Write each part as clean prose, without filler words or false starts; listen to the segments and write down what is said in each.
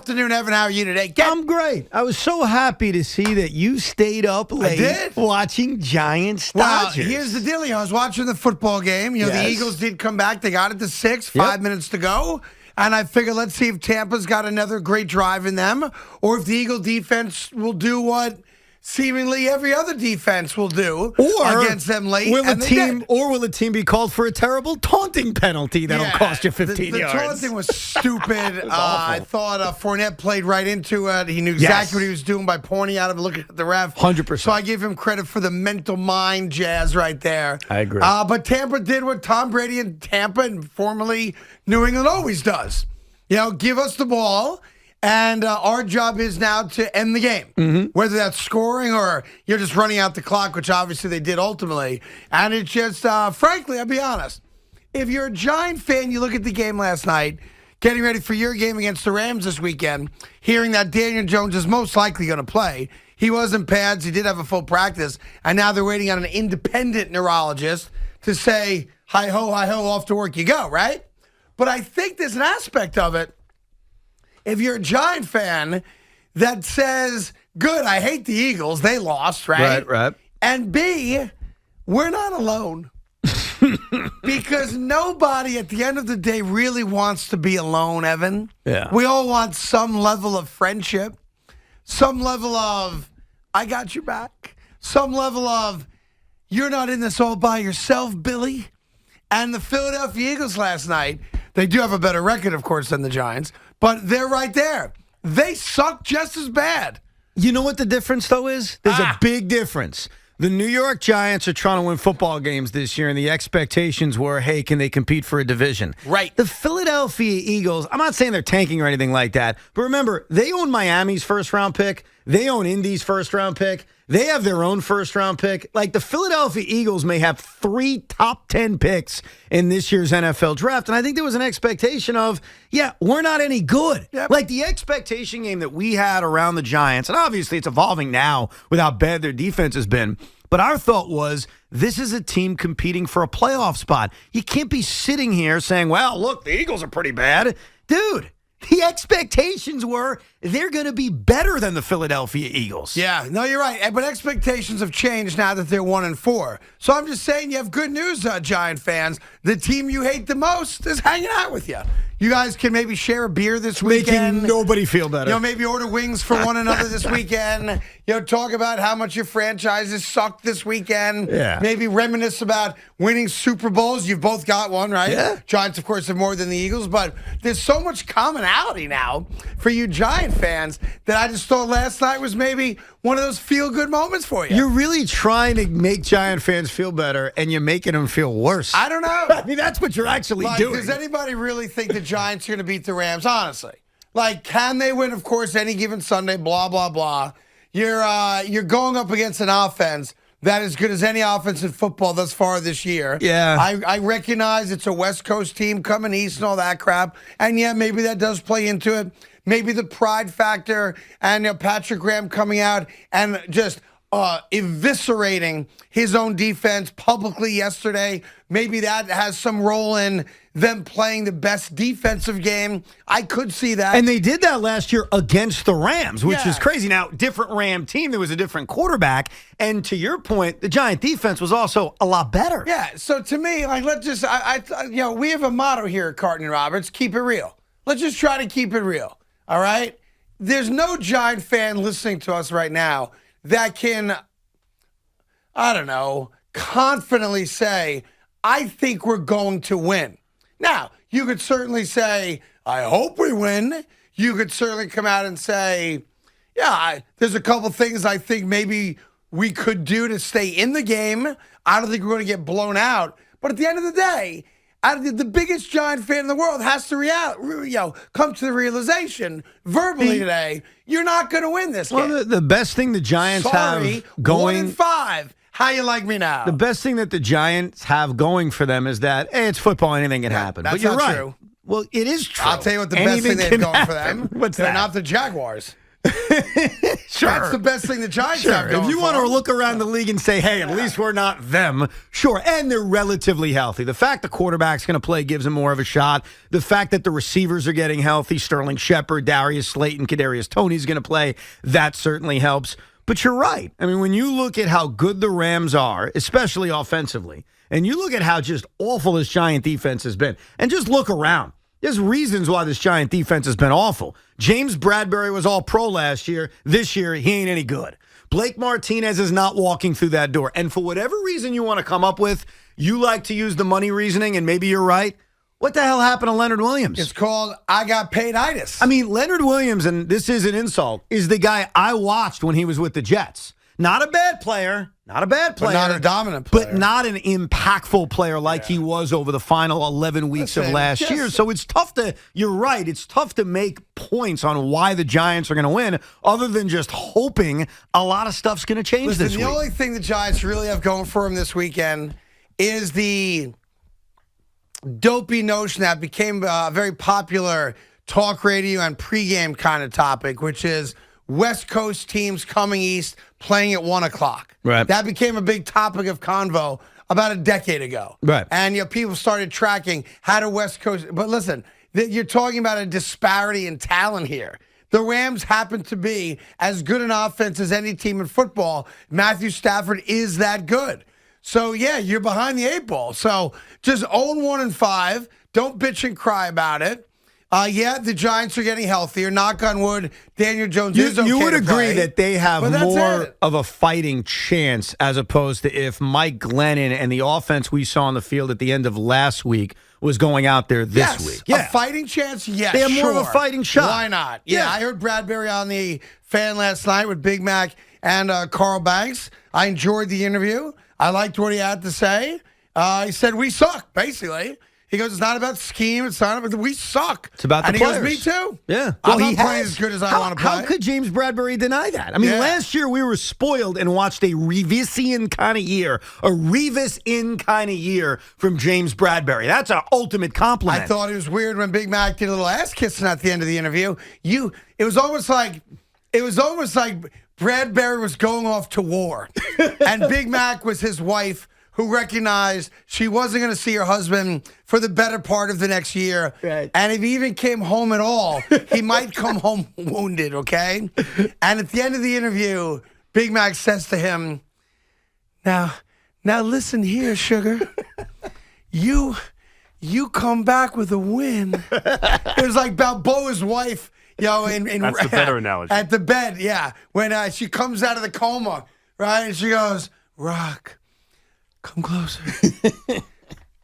afternoon, Evan. How are you today? I'm great. I was so happy to see that you stayed up late watching Giants-Dodgers. Well, here's the deal. I was watching the football game. Yes. The Eagles did come back. They got it to 6, 5 minutes to go. And I figured, let's see if Tampa's got another great drive in them, or if the Eagle defense will do what seemingly every other defense will do against them late. Will a team be called for a terrible taunting penalty that'll cost you 15 yards? The taunting was stupid. I thought Fournette played right into it. He knew exactly what he was doing by pointing at him and looking at the ref. 100%. So I give him credit for the mental mind jazz right there. I agree. But Tampa did what Tom Brady and Tampa and formerly New England always does. Give us the ball. And our job is now to end the game, whether that's scoring or you're just running out the clock, which obviously they did ultimately. And it's just, frankly, I'll be honest, if you're a Giant fan, you look at the game last night, getting ready for your game against the Rams this weekend, hearing that Daniel Jones is most likely going to play. He was in pads. He did have a full practice. And now they're waiting on an independent neurologist to say, hi-ho, off to work you go, right? But I think there's an aspect of it. If you're a Giant fan that says, good, I hate the Eagles, they lost, right? Right. And B, we're not alone. Because nobody at the end of the day really wants to be alone, Evan. Yeah. We all want some level of friendship, some level of, I got your back, some level of, you're not in this all by yourself, Billy. And the Philadelphia Eagles last night, they do have a better record, of course, than the Giants, but they're right there. They suck just as bad. You know what the difference, though, is? There's a big difference. The New York Giants are trying to win football games this year, and the expectations were, hey, can they compete for a division? Right. The Philadelphia Eagles, I'm not saying they're tanking or anything like that, but remember, they own Miami's first-round pick. They own Indy's first-round pick. They have their own first-round pick. Like, the Philadelphia Eagles may have 3 top 10 picks in this year's NFL draft, and I think there was an expectation of, we're not any good. Yep. Like, the expectation game that we had around the Giants, and obviously it's evolving now with how bad their defense has been, but our thought was, this is a team competing for a playoff spot. You can't be sitting here saying, well, look, the Eagles are pretty bad. Dude, the expectations were they're going to be better than the Philadelphia Eagles. Yeah, no, you're right. But expectations have changed now that they're 1-4. So I'm just saying you have good news, Giant fans. The team you hate the most is hanging out with you. You guys can maybe share a beer this weekend. Making nobody feel better. Maybe order wings for one another this weekend. Talk about how much your franchises suck this weekend. Yeah. Maybe reminisce about winning Super Bowls. You've both got one, right? Yeah. Giants, of course, have more than the Eagles, but there's so much commonality now for you Giant fans that I just thought last night was maybe one of those feel-good moments for you. You're really trying to make Giant fans feel better, and you're making them feel worse. I don't know. I mean, that's what you're actually doing. Does anybody really think the Giants are going to beat the Rams? Honestly. Can they win, of course, any given Sunday, blah, blah, blah. You're going up against an offense that is good as any offense in football thus far this year. Yeah. I recognize it's a West Coast team coming east and all that crap. And, maybe that does play into it. Maybe the pride factor and Patrick Graham coming out and just eviscerating his own defense publicly yesterday. Maybe that has some role in them playing the best defensive game. I could see that. And they did that last year against the Rams, which is crazy. Now, different Ram team. There was a different quarterback. And to your point, the Giant defense was also a lot better. Yeah. So to me, let's just, we have a motto here at Carton and Roberts, keep it real. Let's just try to keep it real. All right? There's no Giant fan listening to us right now that can, confidently say, I think we're going to win. Now, you could certainly say, I hope we win. You could certainly come out and say, there's a couple things I think maybe we could do to stay in the game. I don't think we're going to get blown out. But at the end of the day, the biggest Giant fan in the world has to come to the realization verbally today, you're not going to win this game. Well, the best thing the Giants have going 1-5. How you like me now? The best thing that the Giants have going for them is that, hey, it's football, anything can happen. That's but you're not right. true. Well, it is true. I'll tell you what the best thing they have going for them. What's They're that? not the Jaguars. Sure. That's the best thing the Giants have going If you for want to them. look around the league and say, hey, at least we're not them, sure. And they're relatively healthy. The fact the quarterback's going to play gives them more of a shot. The fact that the receivers are getting healthy, Sterling Shepard, Darius Slayton, Kadarius Toney's going to play, that certainly helps. But you're right. I mean, when you look at how good the Rams are, especially offensively, and you look at how just awful this Giant defense has been, and just look around. There's reasons why this Giant defense has been awful. James Bradbury was all pro last year. This year, he ain't any good. Blake Martinez is not walking through that door. And for whatever reason you want to come up with, you like to use the money reasoning, and maybe you're right. What the hell happened to Leonard Williams? It's called I got paid-itis. I mean, Leonard Williams, and this is an insult, is the guy I watched when he was with the Jets. Not a bad player. Not a bad player. But not a dominant player. But not an impactful player like he was over the final 11 weeks of last year. So it's tough to, you're right, it's tough to make points on why the Giants are going to win other than just hoping a lot of stuff's going to change this week. The only thing the Giants really have going for them this weekend is the dopey notion that became a very popular talk radio and pregame kind of topic, which is West Coast teams coming east playing at 1 o'clock. Right. That became a big topic of convo about a decade ago. Right. And people started tracking how to West Coast. But listen, you're talking about a disparity in talent here. The Rams happen to be as good an offense as any team in football. Matthew Stafford is that good. So, yeah, you're behind the 8 ball. So just own 1-5. Don't bitch and cry about it. Yeah, the Giants are getting healthier. Knock on wood, Daniel Jones is okay. You would to agree play, that they have but that's more it. of a fighting chance as opposed to if Mike Glennon and the offense we saw on the field at the end of last week was going out there this week. A fighting chance, yes, they have more of a sure. fighting shot. Why not? Yeah, I heard Bradbury on the fan last night with Big Mac and Carl Banks. I enjoyed the interview. I liked what he had to say. He said, we suck, basically. He goes, it's not about scheme. It's not about, we suck. It's about the and players. He goes, me too. Yeah. I'm not playing as good as I want to play. How could James Bradbury deny that? I mean, last year we were spoiled and watched a Reevisian kind of year, a Revis-in kind of year from James Bradbury. That's an ultimate compliment. I thought it was weird when Big Mac did a little ass kissing at the end of the interview. It was almost like Bradbury was going off to war, and Big Mac was his wife, who recognized she wasn't going to see her husband for the better part of the next year. Right. And if he even came home at all, he might come home wounded, okay? And at the end of the interview, Big Mac says to him, Now listen here, sugar. You come back with a win. It was like Balboa's wife, That's the better analogy. At the bed, yeah. When she comes out of the coma, right? And she goes, Rock, come closer.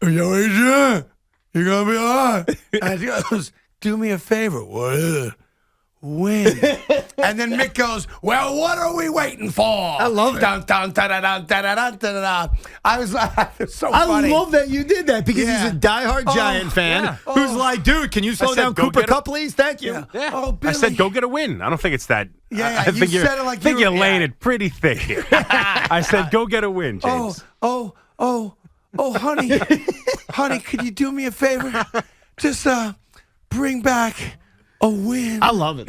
Yo, Adrian, you're going to be all right. And she goes, do me a favor. What is it? Win. And then Mick goes, well, what are we waiting for? I love it. Dun, dun, dun, dun, dun, dun, dun, dun, dun. I was so funny. I love that you did that because Yeah. he's a diehard Giant fan who's like, dude, can you slow down go Cooper get a- Kupp, please? Thank you. Yeah. Oh, I Billy. said go get a win. I don't think it's that. Yeah, I you think said it like I think you were- you're laying yeah. it pretty thick here. I said go get a win, James. Oh, honey, honey, could you do me a favor? Just bring back a win. I love it.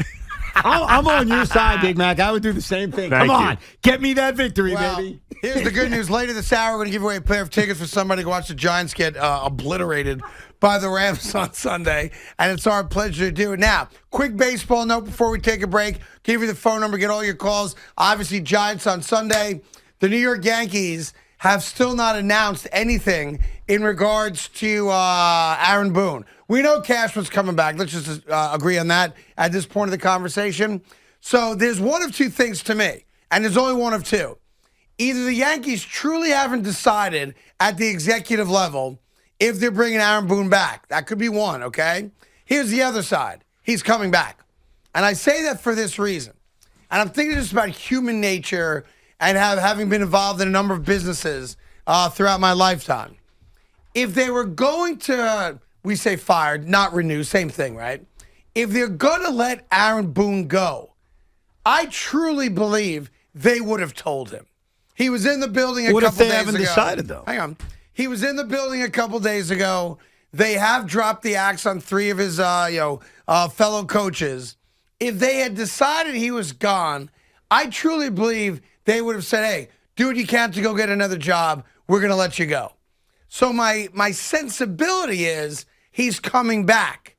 I'm on your side, Big Mac. I would do the same thing. Thank Come you. on. Get me that victory, Well, baby. here's the good news. Later this hour, we're going to give away a pair of tickets for somebody to watch the Giants get obliterated by the Rams on Sunday, and it's our pleasure to do it. Now, quick baseball note before we take a break. Give you the phone number, get all your calls. Obviously, Giants on Sunday. The New York Yankees have still not announced anything in regards to Aaron Boone. We know Cashman's coming back. Let's just agree on that at this point of the conversation. So there's one of two things to me, and there's only one of two. Either the Yankees truly haven't decided at the executive level if they're bringing Aaron Boone back. That could be one, okay? Here's the other side. He's coming back. And I say that for this reason. And I'm thinking just about human nature and having been involved in a number of businesses throughout my lifetime. If they were going to, we say fired, not renew, same thing, right? If they're going to let Aaron Boone go, I truly believe they would have told him. He was in the building a What couple if they days haven't ago. decided, though? Hang on. He was in the building a couple days ago. They have dropped the axe on three of his fellow coaches. if they had decided he was gone, I truly believe they would have said, hey, do what you can to go get another job. We're going to let you go. So my sensibility is he's coming back.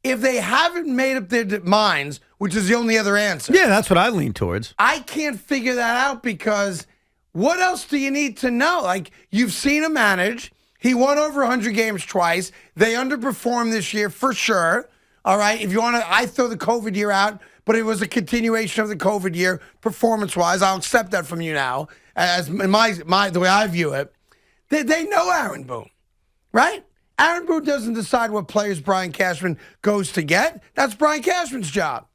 If they haven't made up their minds, which is the only other answer. Yeah, that's what I lean towards. I can't figure that out because what else do you need to know? Like, you've seen him manage. He won over 100 games twice. They underperformed this year for sure. All right, if you want to, I throw the COVID year out, but it was a continuation of the COVID year performance-wise. I'll accept that from you now, as in my the way I view it. They know Aaron Boone, right? Aaron Boone doesn't decide what players Brian Cashman goes to get. That's Brian Cashman's job.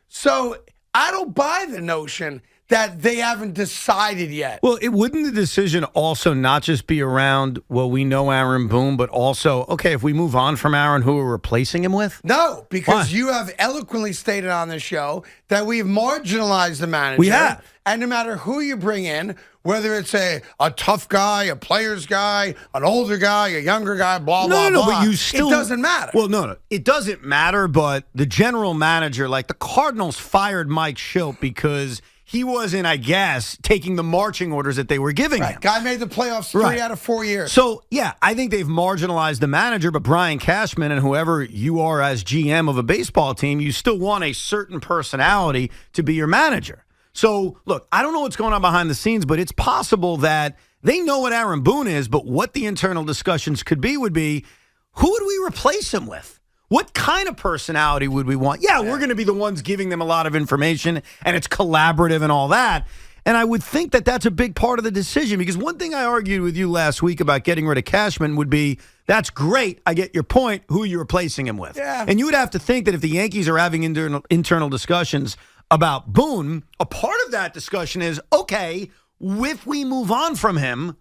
So I don't buy the notion that they haven't decided yet. Well, wouldn't the decision also not just be around, well, we know Aaron Boone, but also, okay, if we move on from Aaron, who we're replacing him with? No, because Why? you have eloquently stated on this show that we've marginalized the manager. We have. And no matter who you bring in, whether it's a tough guy, a player's guy, an older guy, a younger guy, blah, blah, blah. But you still, it doesn't matter. Well, no. It doesn't matter, but the general manager, like the Cardinals fired Mike Schilt because he wasn't, I guess, taking the marching orders that they were giving him. Guy made the playoffs 3 out of 4 years. So, yeah, I think they've marginalized the manager, but Brian Cashman and whoever you are as GM of a baseball team, you still want a certain personality to be your manager. So, look, I don't know what's going on behind the scenes, but it's possible that they know what Aaron Boone is, but what the internal discussions could be would be, who would we replace him with? What kind of personality would we want? Yeah, we're going to be the ones giving them a lot of information, and it's collaborative and all that. And I would think that that's a big part of the decision, because one thing I argued with you last week about getting rid of Cashman would be, that's great, I get your point, who are you replacing him with? Yeah. And you would have to think that if the Yankees are having internal discussions about Boone, a part of that discussion is, okay, if we move on from him,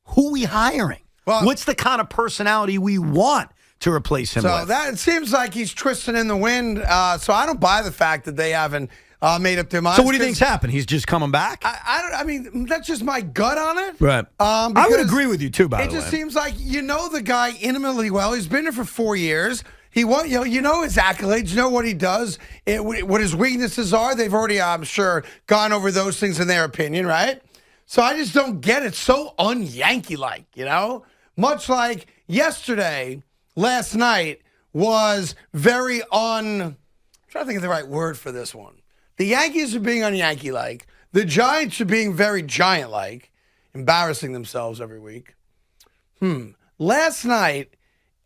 who are we hiring? Well, what's the kind of personality we want to replace him with? So that it seems like he's twisting in the wind. So I don't buy the fact that they haven't made up their minds. So what do you think's happened? He's just coming back? I mean, that's just my gut on it. Right. I would agree with you too, by the way. It just seems like you know the guy intimately well. He's been there for 4 years. He won, you know his accolades, you know what he does, what his weaknesses are. They've already, I'm sure, gone over those things in their opinion, right? So I just don't get it. So un-Yankee-like, you know? Much like yesterday, last night, was very I'm trying to think of the right word for this one. The Yankees are being un-Yankee-like. The Giants are being very Giant-like, embarrassing themselves every week. Last night,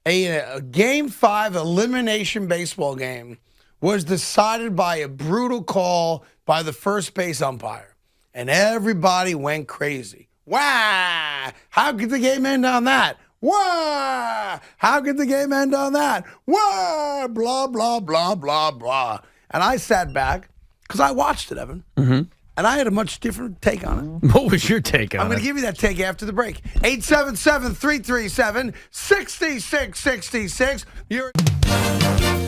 a Game 5 elimination baseball game was decided by a brutal call by the first base umpire. And everybody went crazy. Wow! How could the game end on that? Wow! How could the game end on that? Wow! Blah, blah, blah, blah, blah. And I sat back, because I watched it, Evan. Mm-hmm. And I had a much different take on it. What was your take on it? I'm going to give you that take after the break. 877-337-6666.